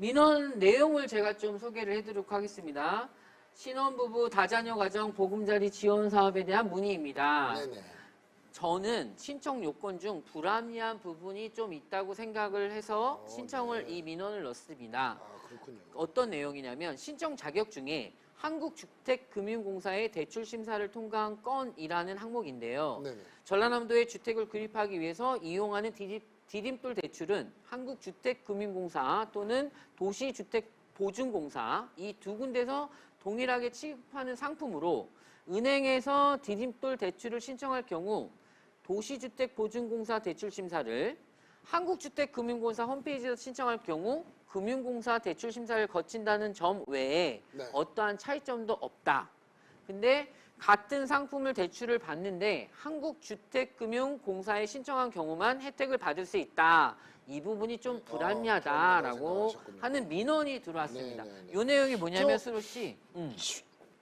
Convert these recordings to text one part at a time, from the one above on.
민원 내용을 제가 좀 소개를 해드리도록 하겠습니다. 신혼부부 다자녀 가정 보금자리 지원 사업에 대한 문의입니다. 네네. 저는 신청 요건 중 불합리한 부분이 좀 있다고 생각을 해서 신청을 네. 이 민원을 넣습니다. 아, 그렇군요. 어떤 내용이냐면 신청 자격 중에 한국주택금융공사의 대출 심사를 통과한 건이라는 항목인데요. 네네. 전라남도에 주택을 구입하기 위해서 이용하는 디딤돌 대출은 한국주택금융공사 또는 도시주택보증공사 이 두 군데서 동일하게 취급하는 상품으로 은행에서 디딤돌 대출을 신청할 경우 도시주택보증공사 대출 심사를 한국주택금융공사 홈페이지에서 신청할 경우 금융공사 대출 심사를 거친다는 점 외에 네. 어떠한 차이점도 없다. 근데 같은 상품을 대출을 받는데 한국주택금융공사에 신청한 경우만 혜택을 받을 수 있다. 이 부분이 좀 불합리하다라고 생각하셨군요. 하는 민원이 들어왔습니다. 네네네. 이 내용이 뭐냐면 저- 수로 씨,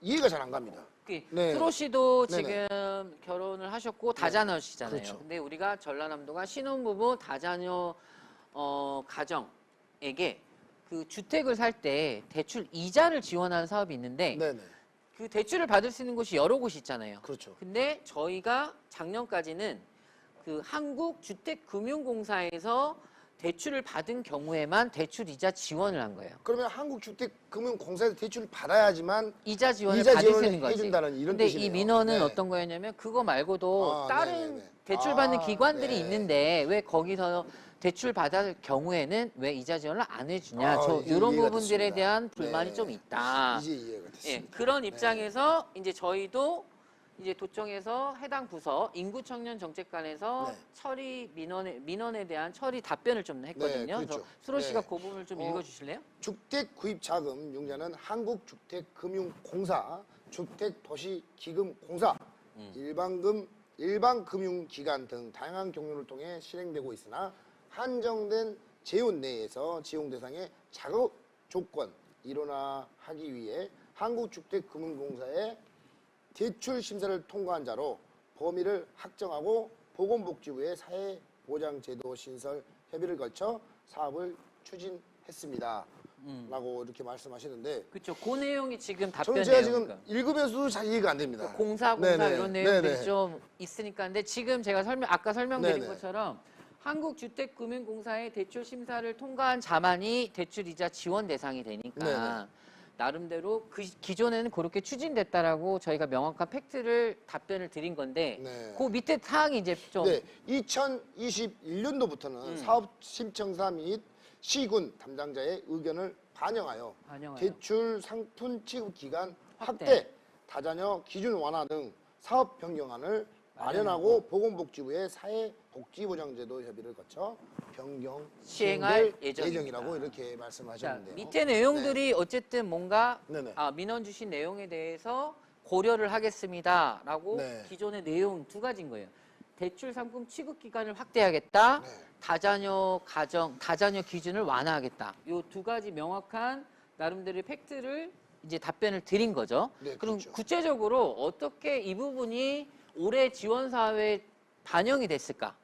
이해가 잘 안 갑니다. 네. 수로 씨도 네네. 지금 결혼을 하셨고 다자녀시잖아요. 그렇죠. 근데 우리가 전라남도가 신혼부부 다자녀 가정에게 그 주택을 살 때 대출 이자를 지원하는 사업이 있는데 네네. 그 대출을 받을 수 있는 곳이 여러 곳이 있잖아요. 그렇죠. 근데 저희가 작년까지는 그 한국주택금융공사에서 대출을 받은 경우에만 대출 이자 지원을 한 거예요. 그러면 한국주택금융공사에서 대출을 받아야지만 이자 지원을 이자 받을 수 지원을 있는 거지. 해준다는 이런 근데 뜻이네요. 이 민원은 네. 어떤 거였냐면 그거 말고도 아, 다른 네네네. 대출 받는 아, 기관들이 네. 있는데 왜 거기서 대출 받을 경우에는 왜 이자 지원을 안 해주냐. 아, 저 이제 이런 이해가 부분들에 됐습니다. 대한 불만이 네. 좀 있다. 이제 이해가 됐습니다. 예, 그런 네. 입장에서 이제 저희도 이제 도청에서 해당 부서 인구청년정책관에서 네. 처리 민원에 대한 처리 답변을 좀 했거든요. 네, 그렇죠. 그래서 수로 씨가 네. 그 부분을 좀 어, 읽어주실래요? 주택 구입 자금 융자는 한국주택금융공사, 주택도시기금공사, 일반금융기관 등 다양한 경로를 통해 실행되고 있으나 한정된 재원 내에서 지용 대상의 자격 조건 일원화하기 위해 한국주택금융공사의 대출 심사를 통과한 자로 범위를 확정하고 보건복지부의 사회보장제도 신설 협의를 거쳐 사업을 추진했습니다. 라고 이렇게 말씀하시는데 그렇죠. 그 내용이 지금 저는 답변이에요. 제가 지금 그러니까. 읽으면서도 잘 이해가 안 됩니다. 공사 네네. 이런 내용들이 네네. 좀 있으니까. 근데 지금 제가 아까 설명드린 네네. 것처럼 한국주택금융공사의 대출 심사를 통과한 자만이 대출 이자 지원 대상이 되니까 네네. 나름대로 그 기존에는 그렇게 추진됐다라고 저희가 명확한 팩트를 답변을 드린 건데 네. 그 밑에 사항이 이제 좀 네, 2021년도부터는 사업 신청사 및 시군 담당자의 의견을 반영하여 대출 상품 취급 기간 확대, 다자녀 기준 완화 등 사업 변경안을 마련하고 보건복지부의 사회복지보장제도 협의를 거쳐 변경 시행할 시행될 예정입니다. 예정이라고 이렇게 말씀하셨는데요. 밑에 내용들이 어쨌든 뭔가 네네. 민원 주신 내용에 대해서 고려를 하겠습니다라고 네. 기존의 내용 두 가지인 거예요. 대출 상품 취급 기간을 확대하겠다. 네. 다자녀 기준을 완화하겠다. 이 두 가지 명확한 나름대로의 팩트를 이제 답변을 드린 거죠. 네, 그럼 그렇죠. 구체적으로 어떻게 이 부분이 올해 지원 사업에 반영이 됐을까?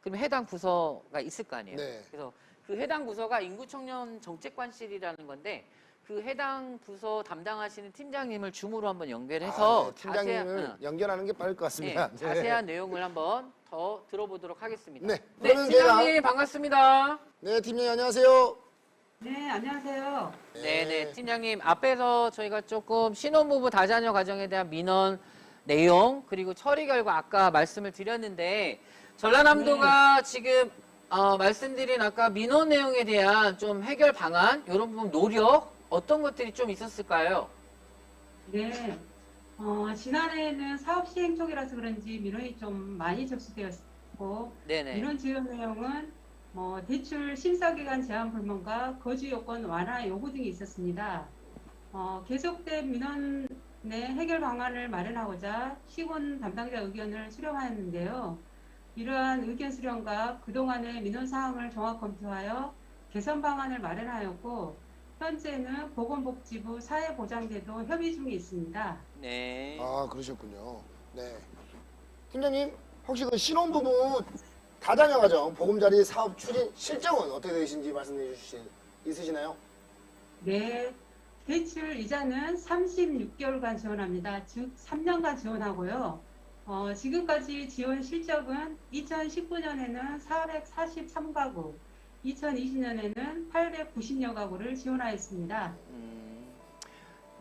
그럼 해당 부서가 있을 거 아니에요. 네. 그래서 그 해당 부서가 인구청년정책관실이라는 건데 그 해당 부서 담당하시는 팀장님을 줌으로 한번 연결해서 네, 팀장님을 자세한, 연결하는 게 빠를 것 같습니다. 네, 자세한 내용을 한번 더 들어보도록 하겠습니다. 네, 네, 그러면 팀장님 반갑습니다. 네, 팀장님 안녕하세요. 네, 안녕하세요. 네, 팀장님 앞에서 저희가 조금 신혼부부 다자녀 가정에 대한 민원 내용 그리고 처리 결과 아까 말씀을 드렸는데 전라남도가 지금 말씀드린 아까 민원 내용에 대한 좀 해결 방안 이런 부분 노력 어떤 것들이 좀 있었을까요? 네, 지난해에는 사업 시행 초기라서 그런지 민원이 좀 많이 접수되었고, 네네. 민원 지원 내용은 대출 심사 기간 제한 불문과 거주 요건 완화 요구 등이 있었습니다. 계속된 민원 내 해결 방안을 마련하고자 시군 담당자 의견을 수렴하였는데요. 이러한 의견 수렴과 그동안의 민원 사항을 종합 검토하여 개선 방안을 마련하였고, 현재는 보건복지부 사회보장제도 협의 중에 있습니다. 네. 아, 그러셨군요. 네. 팀장님, 혹시 그 신혼부부 다자녀 가정 보금자리 사업 추진 실정은 어떻게 되신지 말씀해 주실 수 있으시나요? 네, 대출 이자는 36개월간 지원합니다. 즉 3년간 지원하고요. 지금까지 지원 실적은 2019년에는 443가구, 2020년에는 890여 가구를 지원하였습니다.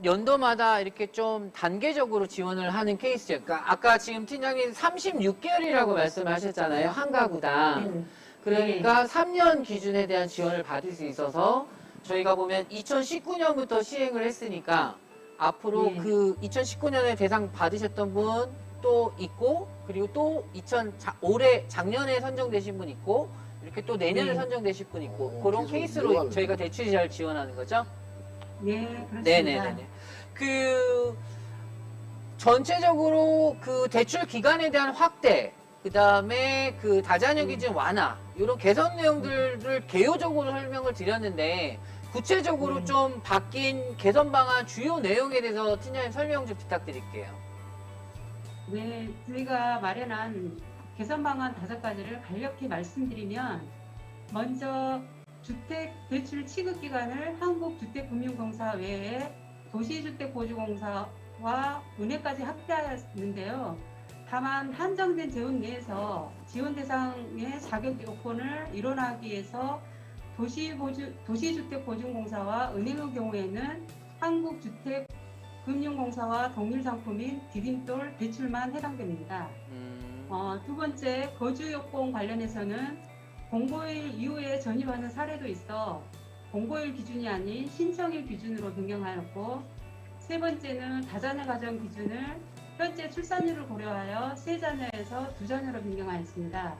연도마다 이렇게 좀 단계적으로 지원을 하는 케이스죠. 그러니까 아까 지금 팀장님 36개월이라고 말씀하셨잖아요. 한 가구당. 네. 그러니까 3년 기준에 대한 지원을 받을 수 있어서 저희가 보면 2019년부터 시행을 했으니까 앞으로 네. 그 2019년에 대상 받으셨던 분 또 있고 그리고 또 올해 작년에 선정되신 분 있고 이렇게 또 내년에 네. 선정되신 분 있고 계속 그런 케이스로 늘어가는 저희가 대출이자를 지원하는 거죠. 네, 그렇습니다. 네네네. 그 전체적으로 그 대출 기간에 대한 확대, 그 다음에 그 다자녀 기준 완화 이런 개선 내용들을 개요적으로 설명을 드렸는데 구체적으로 좀 바뀐 개선 방안 주요 내용에 대해서 팀장님 설명 좀 부탁드릴게요. 네, 저희가 마련한 개선 방안 5가지를 간략히 말씀드리면 먼저 주택 대출 취급 기간을 한국주택금융공사 외에 도시주택보증공사와 은행까지 확대하였는데요. 다만 한정된 재원 내에서 지원 대상의 자격 요건을 이뤄나가기 위해서 도시주택보증공사와 은행의 경우에는 한국주택금융공사와 동일 상품인 디딤돌 대출만 해당됩니다. 두 번째, 거주 요건 관련해서는 공고일 이후에 전입하는 사례도 있어 공고일 기준이 아닌 신청일 기준으로 변경하였고, 세 번째는 다자녀 가정 기준을 현재 출산율을 고려하여 3자녀에서 2자녀로 변경하였습니다.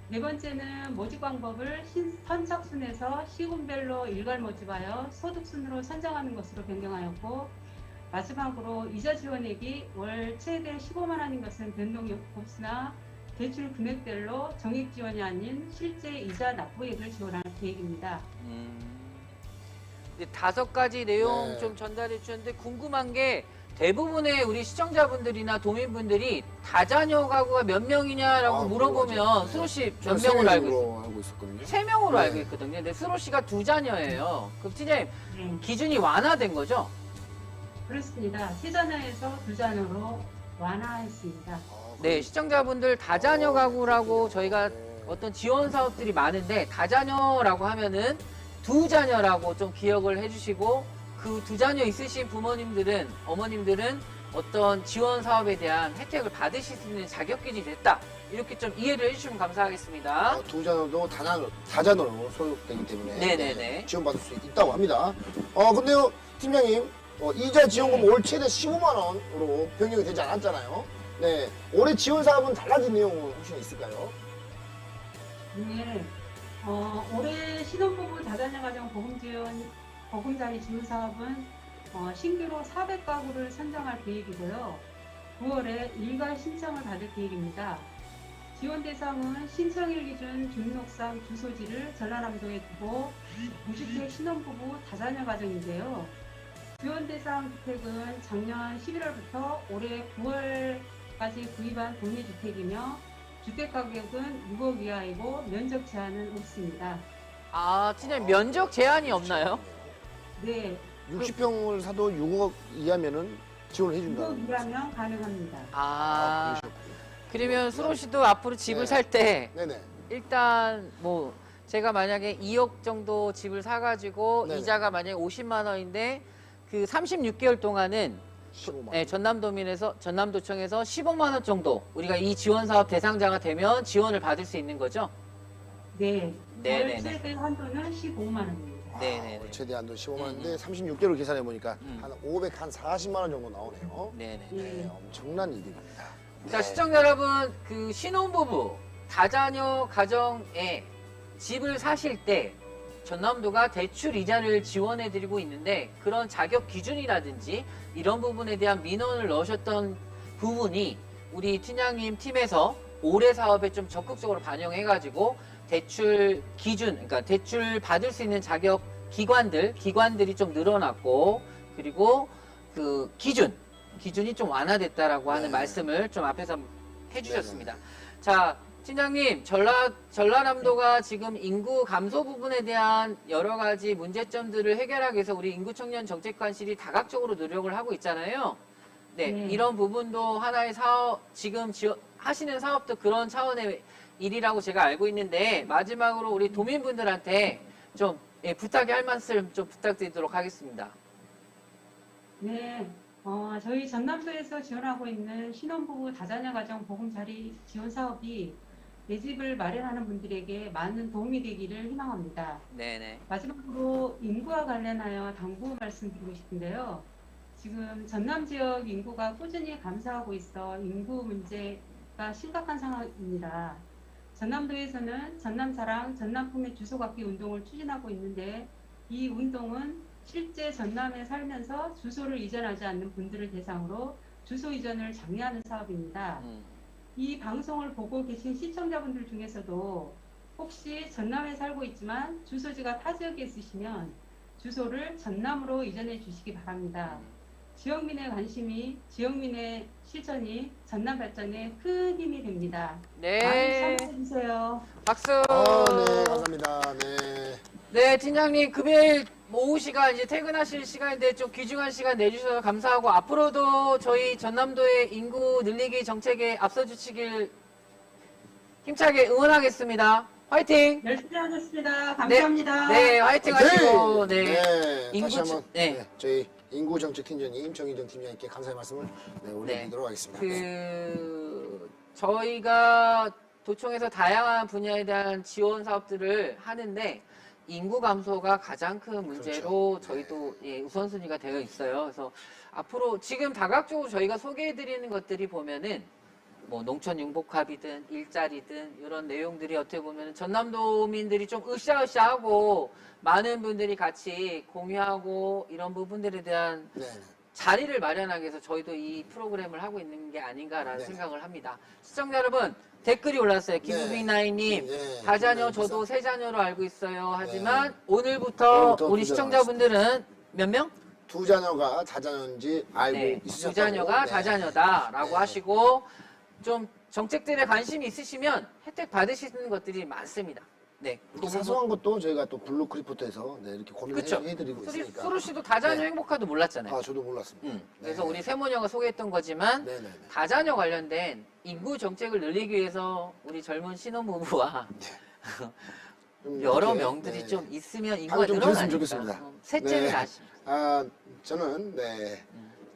네 번째는 모집 방법을 선착순에서 시군별로 일괄 모집하여 소득순으로 선정하는 것으로 변경하였고, 마지막으로 이자 지원액이 월 최대 15만 원인 것은 변동이 없으나 대출 금액별로 정액 지원이 아닌 실제 이자 납부액을 지원할 계획입니다. 5가지 내용 네. 좀 전달해 주셨는데 궁금한 게 대부분의 우리 시청자분들이나 도민분들이 다자녀 가구가 몇 명이냐라고 물어보면 수로 씨 몇 명으로 알고 있어요? 알고 있었거든요. 3명으로 네. 알고 있거든요. 근데 수로 씨가 2자녀예요. 그럼 팀장님 네, 기준이 완화된 거죠? 그렇습니다. 3자녀에서 2자녀로 완화했습니다. 네, 시청자분들 다자녀 가구라고 저희가 어떤 지원 사업들이 많은데 다자녀라고 하면은 2자녀라고 좀 기억을 해주시고 그 2자녀 있으신 부모님들은 어머님들은 어떤 지원 사업에 대한 혜택을 받으실 수 있는 자격기준이 됐다. 이렇게 좀 이해를 해주시면 감사하겠습니다. 두 자녀도 다자녀로 소속되기 때문에 네네네. 지원받을 수 있다고 합니다. 근데요, 팀장님, 이자 지원금 올 최대 15만 원으로 변경이 되지 않았잖아요. 네, 올해 지원 사업은 달라진 내용은 혹시 있을까요? 네, 올해 신혼부부 다자녀 가정 보금자리 지원 사업은 신규로 400가구를 선정할 계획이고요. 9월에 일괄 신청을 받을 계획입니다. 지원 대상은 신청일 기준 등록상 주소지를 전라남도에 두고 무주택 신혼부부 다자녀 가정인데요. 지원 대상 주택은 작년 11월부터 올해 9월까지 구입한 동의주택이며 주택 가격은 6억 이하이고 면적 제한은 없습니다. 아, 팀장님 면적 제한이 없나요? 네, 60평을 사도 6억 이하면은 지원을 6억 해준다는 거죠. 이하면 가능합니다. 아, 그러셨군요. 그러면 수로 씨도 앞으로 집을 네. 살 때 네네. 일단 뭐 제가 만약에 2억 정도 집을 사가지고 네네. 이자가 만약에 50만 원인데 그 36개월 동안은 15만 원. 네, 전남도청에서 15만 원 정도 우리가 이 지원 사업 대상자가 되면 지원을 받을 수 있는 거죠? 네, 네네네. 월 최대 한도는 15만 원입니다. 네네네. 최대 한도 15만 원인데 36개월 계산해 보니까 음. 한 40만 원 정도 나오네요. 네네. 네, 엄청난 이득입니다. 자, 네. 시청자 여러분, 그 신혼부부, 다자녀 가정에 집을 사실 때 전남도가 대출 이자를 지원해드리고 있는데 그런 자격 기준이라든지 이런 부분에 대한 민원을 넣으셨던 부분이 우리 팀장님 팀에서 올해 사업에 좀 적극적으로 반영해가지고 대출 기준, 그러니까 대출 받을 수 있는 자격 기관들이 좀 늘어났고 그리고 그 기준이 좀 완화됐다라고 하는 네. 말씀을 좀 앞에서 해주셨습니다. 네네. 자, 팀장님, 전라남도가 지금 인구 감소 부분에 대한 여러 가지 문제점들을 해결하기 위해서 우리 인구청년 정책관실이 다각적으로 노력을 하고 있잖아요. 네, 네. 이런 부분도 하나의 사업, 지금 하시는 사업도 그런 차원의 일이라고 제가 알고 있는데, 마지막으로 우리 도민분들한테 좀 부탁이 할 말씀 좀 부탁드리도록 하겠습니다. 네, 저희 전남도에서 지원하고 있는 신혼부부 다자녀 가정 보금자리 지원 사업이 내 집을 마련하는 분들에게 많은 도움이 되기를 희망합니다. 네네. 마지막으로 인구와 관련하여 당부 말씀드리고 싶은데요. 지금 전남 지역 인구가 꾸준히 감소하고 있어 인구 문제가 심각한 상황입니다. 전남도에서는 전남사랑, 전남풍의 주소갖기 운동을 추진하고 있는데 이 운동은 실제 전남에 살면서 주소를 이전하지 않는 분들을 대상으로 주소 이전을 장려하는 사업입니다. 이 방송을 보고 계신 시청자분들 중에서도 혹시 전남에 살고 있지만 주소지가 타 지역에 있으시면 주소를 전남으로 이전해 주시기 바랍니다. 지역민의 관심이, 지역민의 실천이 전남 발전에 큰 힘이 됩니다. 네. 많이 참여해주세요. 박수! 네, 감사합니다. 네. 네, 팀장님, 금요일 오후 시간, 이제 퇴근하실 시간인데 좀 귀중한 시간 내주셔서 감사하고, 앞으로도 저희 전남도의 인구 늘리기 정책에 앞서 주시길 힘차게 응원하겠습니다. 화이팅! 열심히 하겠습니다. 감사합니다. 네, 화이팅 하시고, 네. 네. 인구 다시 한번 네. 네, 저희 인구정책팀장님 정희정 팀장님께 감사의 말씀을 올려드리도록 하겠습니다. 저희가 도청에서 다양한 분야에 대한 지원 사업들을 하는데, 인구 감소가 가장 큰 문제로 그렇죠. 저희도 우선순위가 되어 있어요. 그래서 앞으로 지금 다각적으로 저희가 소개해드리는 것들이 보면은 뭐 농촌 융복합이든 일자리든 이런 내용들이 어떻게 보면 전남도민들이 좀 으쌰으쌰하고 많은 분들이 같이 공유하고 이런 부분들에 대한 네. 자리를 마련하기 위해서 저희도 이 프로그램을 하고 있는 게 아닌가라는 네. 생각을 합니다. 시청자 여러분, 댓글이 올랐어요. 김우빈나이님, 네. 다자녀 저도 세 자녀로 알고 있어요. 하지만 오늘부터 오늘부터 우리 두 시청자분들은 몇 명? 두 자녀가 다자녀인지 알고 네, 있으셨다고. 두 자녀가 네. 다자녀다라고 네. 하시고 좀 정책들에 관심이 있으시면 혜택 받으시는 것들이 많습니다. 네, 이렇게 사소한 것도 저희가 또 블루크 리포트에서 그쵸. 이렇게 고민해드리고 있으니까. 수루 씨도 다자녀 네. 행복카도 몰랐잖아요. 아, 저도 몰랐습니다. 그래서 네. 우리 세모녀가 소개했던 거지만 네네네. 다자녀 관련된 인구 정책을 늘리기 위해서 우리 젊은 신혼부부와 좀 여러 이렇게, 명들이 네. 좀 있으면 인구가 방을 좀 늘어나니까. 드렸으면 좋겠습니다. 셋째를 네. 낳으십니다. 저는